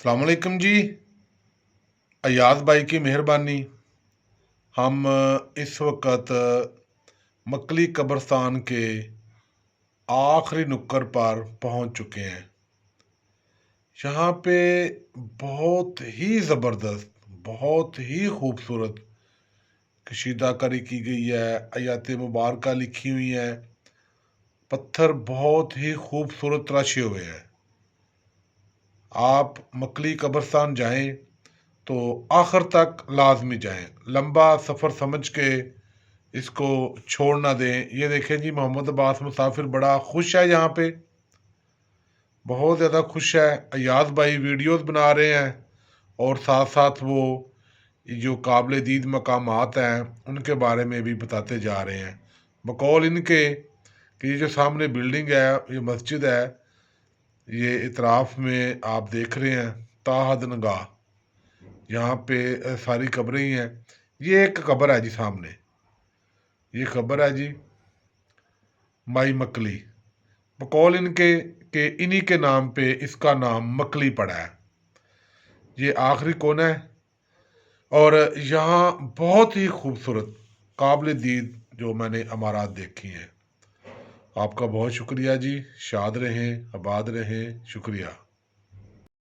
अस्सलाम वालेकुम जी। अयाज भाई की मेहरबानी। हम इस वक्त मकली कब्रस्तान के आखिरी नुक्कड़ पर पहुंच चुके हैं। यहाँ पे बहुत ही ज़बरदस्त, बहुत ही खूबसूरत कशीदाकारी की गई है, आयात मुबारक लिखी हुई है। पत्थर बहुत ही खूबसूरत तराशे हुए हैं। आप मकली कब्रस्तान जाएं तो आखिर तक लाजमी जाएं, लंबा सफ़र समझ के इसको छोड़ ना दें। ये देखें जी, मोहम्मद अब्बास मुसाफिर बड़ा खुश है, यहाँ पे बहुत ज़्यादा खुश है। अयाज भाई वीडियोस बना रहे हैं और साथ साथ वो जो काबिल दीद मकामात हैं उनके बारे में भी बताते जा रहे हैं। बकौल इनके कि ये जो सामने बिल्डिंग है, ये मस्जिद है, ये इतराफ़ में आप देख रहे हैं ताहद नगाह, यहाँ पे सारी कब्रें ही हैं। ये एक कब्र है जी सामने, ये कब्र है जी माई मकली। बकौल इनके कि इन्हीं के नाम पे इसका नाम मकली पड़ा है। ये आखिरी कोना है और यहाँ बहुत ही खूबसूरत काबिल दीद जो मैंने इमारत देखी हैं। आपका बहुत शुक्रिया जी। शाद रहें, आबाद रहें। शुक्रिया।